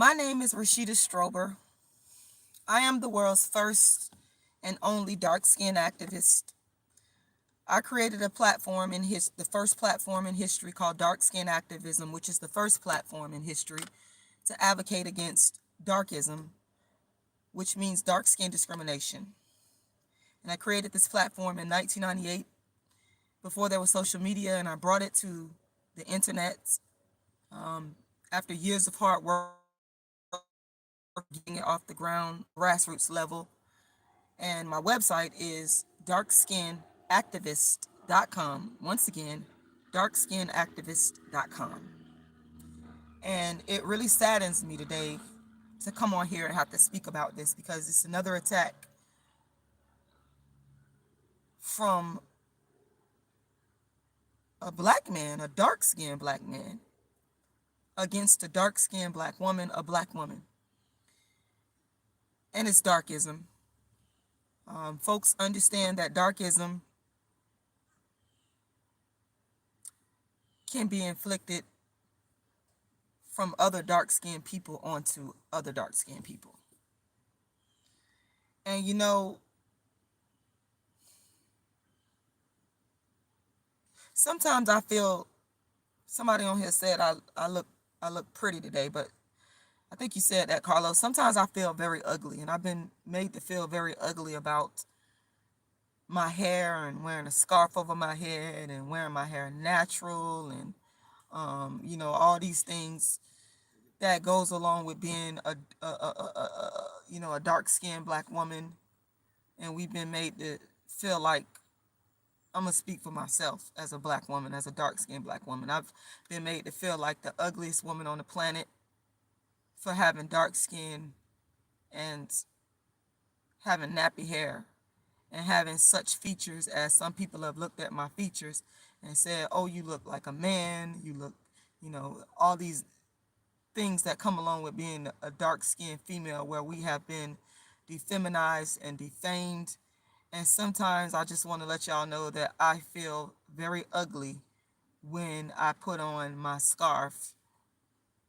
My name is Rashida Strober. I am the world's first and only dark skinned activist. I created a platform the first platform in history called Dark Skin Activism, which is the first platform in history to advocate against darkism, which means dark skin discrimination. And I created this platform in 1998 before there was social media, and I brought it to the internet after years of hard work getting it off the ground, grassroots level. And my website is darkskinactivist.com. Once again, darkskinactivist.com. And it really saddens me today to come on here and have to speak about this because it's another attack from a black man, a dark skinned black man, against a dark skinned black woman, a black woman. And it's darkism. Folks understand that darkism can be inflicted from other dark-skinned people onto other dark-skinned people. And sometimes I feel somebody on here said I look pretty today, but I think you said that, Carlos. Sometimes I feel very ugly, and I've been made to feel very ugly about my hair and wearing a scarf over my head and wearing my hair natural and all these things that goes along with being a dark skinned black woman. And we've been made to feel like, I'm gonna speak for myself as a black woman, as a dark skinned black woman. I've been made to feel like the ugliest woman on the planet for having dark skin and having nappy hair and having such features as some people have looked at my features and said, oh, you look like a man, you look, all these things that come along with being a dark-skinned female, where we have been defeminized and defamed. And sometimes I just want to let y'all know that I feel very ugly when I put on my scarf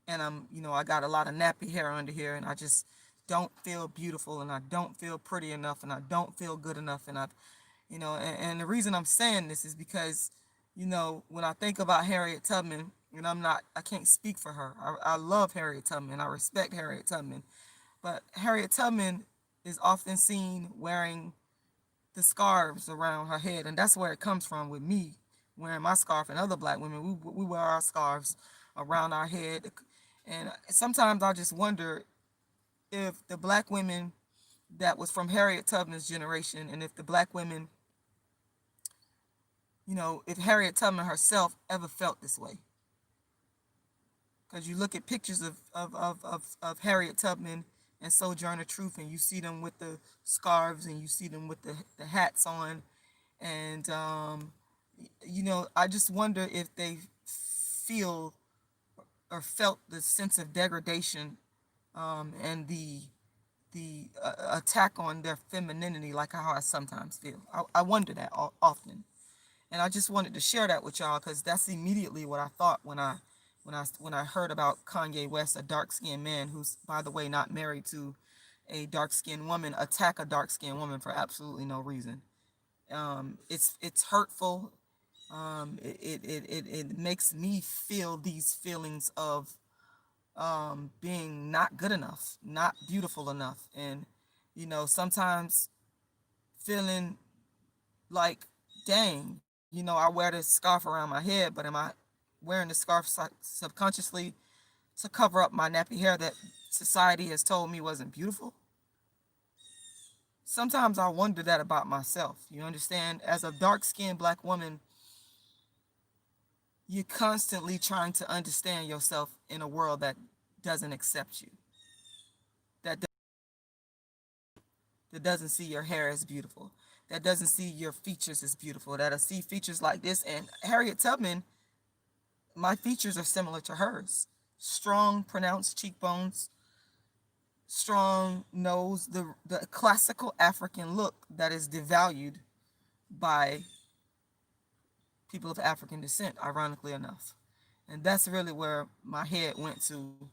and I got a lot of nappy hair under here, and I just don't feel beautiful, and I don't feel pretty enough, and I don't feel good enough. And and the reason I'm saying this is because, when I think about Harriet Tubman, and I can't speak for her. I love Harriet Tubman. I respect Harriet Tubman. But Harriet Tubman is often seen wearing the scarves around her head, and that's where it comes from with me wearing my scarf, and other black women, we wear our scarves around our head. And sometimes I just wonder if the black women that was from Harriet Tubman's generation, and if the black women, if Harriet Tubman herself ever felt this way. Because you look at pictures of Harriet Tubman and Sojourner Truth, and you see them with the scarves, and you see them with the hats on. And, I just wonder if they feel or felt the sense of degradation, and the attack on their femininity, like how I sometimes feel. I wonder that often. And I just wanted to share that with y'all because that's immediately what I thought when I heard about Kanye West, a dark-skinned man who's, by the way, not married to a dark-skinned woman, attack a dark-skinned woman for absolutely no reason. It's hurtful. It makes me feel these feelings of being not good enough, not beautiful enough, and sometimes feeling like, dang, I wear this scarf around my head, but am I wearing the scarf subconsciously to cover up my nappy hair that society has told me wasn't beautiful? Sometimes I wonder that about myself. You understand? As a dark-skinned black woman, you're constantly trying to understand yourself in a world that doesn't accept you, that doesn't see your hair as beautiful, that doesn't see your features as beautiful, that I see features like this. And Harriet Tubman, my features are similar to hers. Strong, pronounced cheekbones, strong nose, the classical African look that is devalued by people of African descent, ironically enough. And that's really where my head went to.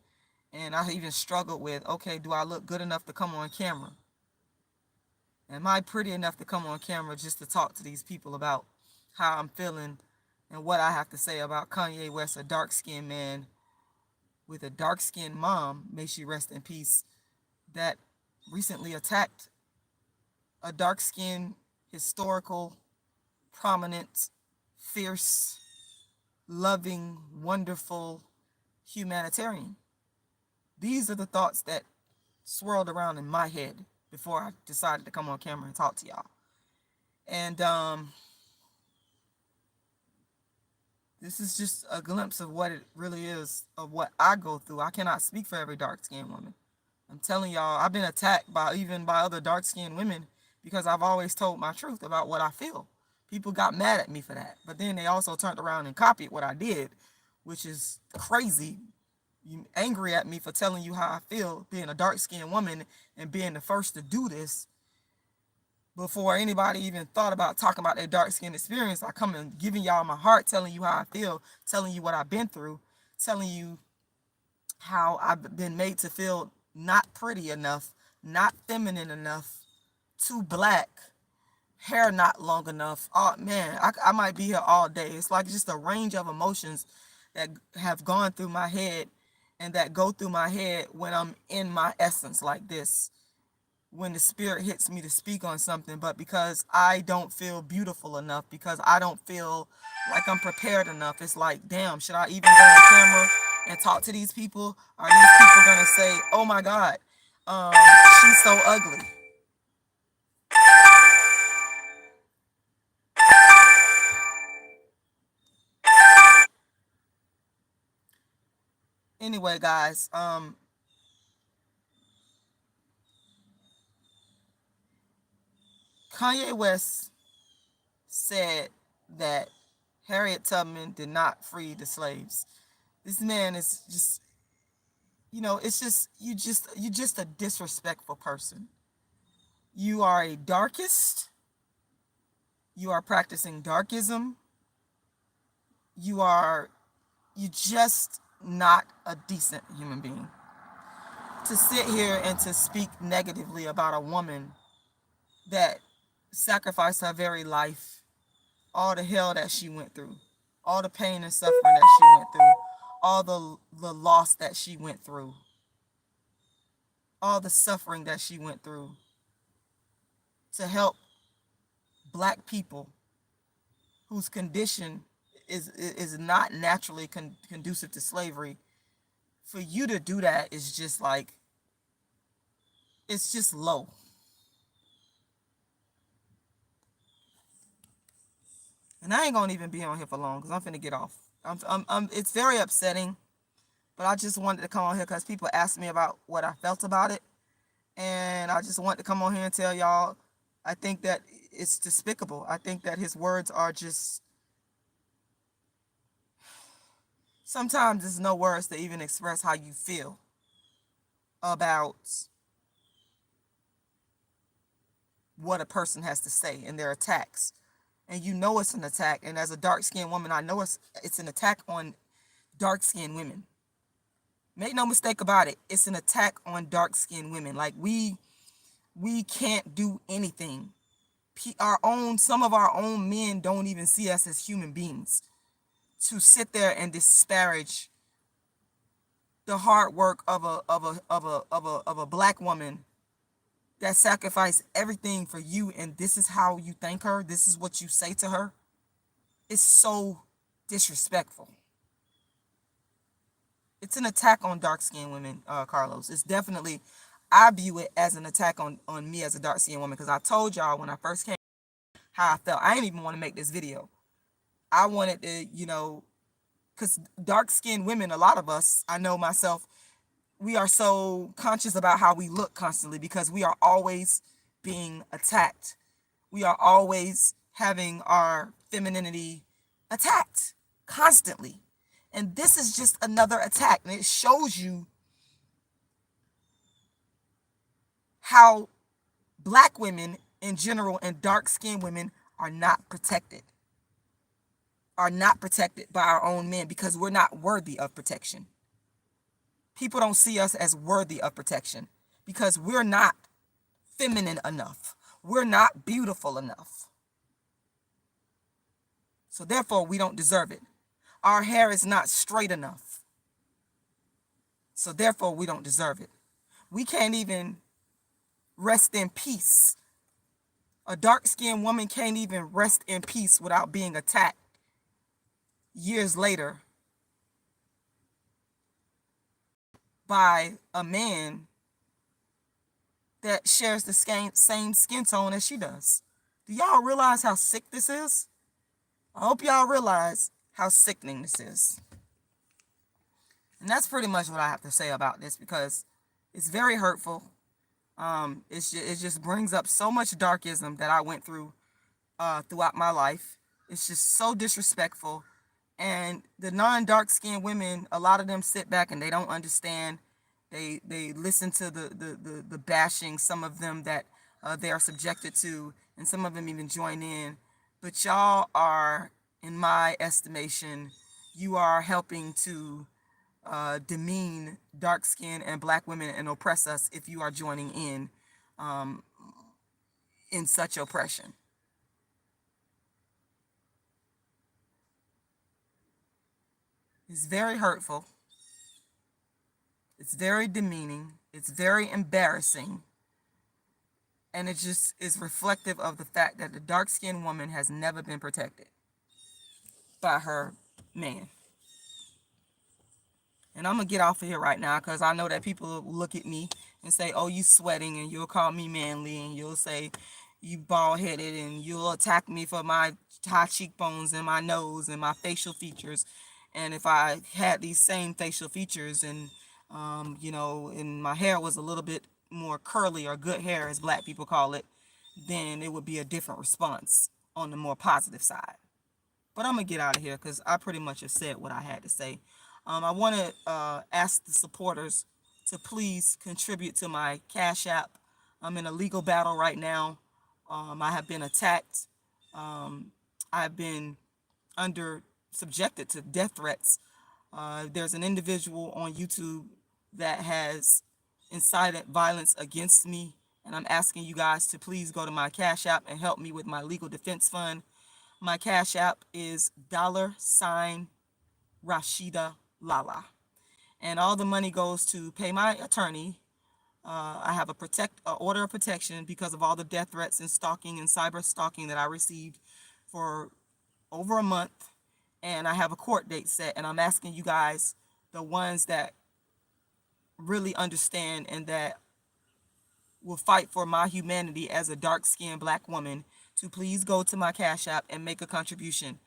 And I even struggled with, okay, do I look good enough to come on camera? Am I pretty enough to come on camera just to talk to these people about how I'm feeling and what I have to say about Kanye West, a dark-skinned man with a dark-skinned mom, may she rest in peace, that recently attacked a dark-skinned, historical, prominent, fierce, loving, wonderful humanitarian. These are the thoughts that swirled around in my head before I decided to come on camera and talk to y'all. And this is just a glimpse of what it really is, of what I go through. I cannot speak for every dark-skinned woman. I'm telling y'all, I've been attacked by even by other dark-skinned women because I've always told my truth about what I feel. People got mad at me for that, but then they also turned around and copied what I did, which is crazy. You angry at me for telling you how I feel, being a dark-skinned woman and being the first to do this before anybody even thought about talking about their dark-skinned experience. I come and giving y'all my heart, telling you how I feel, telling you what I've been through, telling you how I've been made to feel not pretty enough, not feminine enough, too black, hair not long enough. Oh man, I might be here all day. It's like just a range of emotions that have gone through my head and that go through my head when I'm in my essence like this, when the spirit hits me to speak on something, but because I don't feel beautiful enough, because I don't feel like I'm prepared enough, it's like, damn, should I even go on camera and talk to these people? Are these people gonna say, oh my God, um, she's so ugly? Anyway, guys, Kanye West said that Harriet Tubman did not free the slaves. This man is just, it's just you just a disrespectful person. You are a darkist. You are practicing darkism. You are you just not a decent human being. To sit here and to speak negatively about a woman that sacrificed her very life, all the hell that she went through, all the pain and suffering that she went through, all the loss that she went through, all the suffering that she went through to help black people whose condition is not naturally conducive to slavery. For you to do that is just like, it's just low. And I ain't gonna even be on here for long because I'm finna get off. It's very upsetting, but I just wanted to come on here because people asked me about what I felt about it, and I just wanted to come on here and tell y'all I think that it's despicable. I think that his words are just, sometimes there's no words to even express how you feel about what a person has to say and their attacks. And you know it's an attack. And as a dark-skinned woman, I know it's an attack on dark-skinned women. Make no mistake about it. It's an attack on dark-skinned women. Like we can't do anything. Some of our own men don't even see us as human beings. To sit there and disparage the hard work of a black woman that sacrificed everything for you, and this is how you thank her, this is what you say to her, it's so disrespectful. It's an attack on dark-skinned women, Carlos. It's definitely, I view it as an attack on me as a dark-skinned woman, because I told y'all when I first came how I felt. I didn't even want to make this video. I wanted to, because dark-skinned women, a lot of us, I know myself, we are so conscious about how we look constantly because we are always being attacked. We are always having our femininity attacked constantly. And this is just another attack. And it shows you how black women in general and dark-skinned women are not protected by our own men because we're not worthy of protection. People don't see us as worthy of protection because we're not feminine enough. We're not beautiful enough. So therefore, we don't deserve it. Our hair is not straight enough. So therefore, we don't deserve it. We can't even rest in peace. A dark-skinned woman can't even rest in peace without being attacked years later by a man that shares the same skin tone as she does. Do y'all realize how sick this is? I hope y'all realize how sickening this is. And that's pretty much what I have to say about this, because it's very hurtful. It just brings up so much darkism that I went through throughout my life. It's just so disrespectful. And the non-dark skinned women, a lot of them sit back and they don't understand. They listen to the bashing, some of them that they are subjected to, and some of them even join in. But y'all are, in my estimation, you are helping to demean dark skinned and black women and oppress us if you are joining in such oppression. It's very hurtful. It's very demeaning. It's very embarrassing. And it just is reflective of the fact that the dark-skinned woman has never been protected by her man. And I'm going to get off of here right now because I know that people will look at me and say, oh, you sweating, and you'll call me manly, and you'll say you bald-headed, and you'll attack me for my high cheekbones and my nose and my facial features. And if I had these same facial features and, and my hair was a little bit more curly, or good hair, as black people call it, then it would be a different response on the more positive side. But I'm going to get out of here because I pretty much have said what I had to say. I want to ask the supporters to please contribute to my Cash App. I'm in a legal battle right now. I have been attacked. I've been subjected to death threats. There's an individual on YouTube that has incited violence against me, and I'm asking you guys to please go to my Cash App and help me with my legal defense fund. My Cash App is $Rashida Lala, and all the money goes to pay my attorney. I have a order of protection because of all the death threats and stalking and cyber stalking that I received for over a month, and I have a court date set, and I'm asking you guys, the ones that really understand and that will fight for my humanity as a dark-skinned black woman, to please go to my Cash App and make a contribution.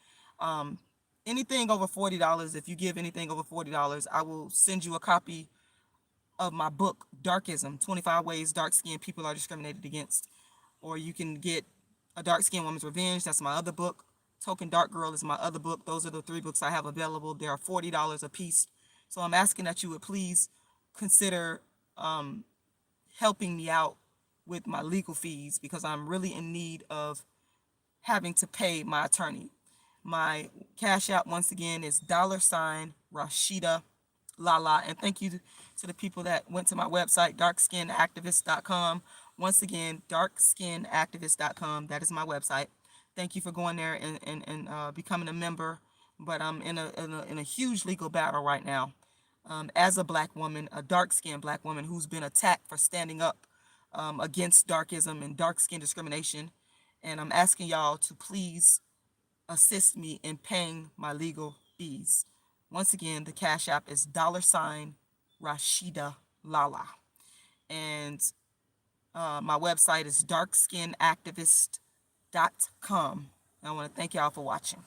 Anything over $40, if you give anything over $40, I will send you a copy of my book, Darkism, 25 Ways Dark-Skinned People Are Discriminated Against. Or you can get A Dark-Skinned Woman's Revenge. That's my other book. Token Dark Girl is my other book. Those are the 3 books I have available. They are $40 a piece. So I'm asking that you would please consider helping me out with my legal fees, because I'm really in need of having to pay my attorney. My Cash App, once again, is $Rashida Lala. And thank you to the people that went to my website, darkskinactivist.com. Once again, darkskinactivist.com. That is my website. Thank you for going there and becoming a member. But I'm in a huge legal battle right now. As a black woman, a dark-skinned black woman who's been attacked for standing up against darkism and dark skin discrimination. And I'm asking y'all to please assist me in paying my legal fees. Once again, the Cash App is $Rashida Lala. And my website is darkskinactivist.com. I want to thank y'all for watching.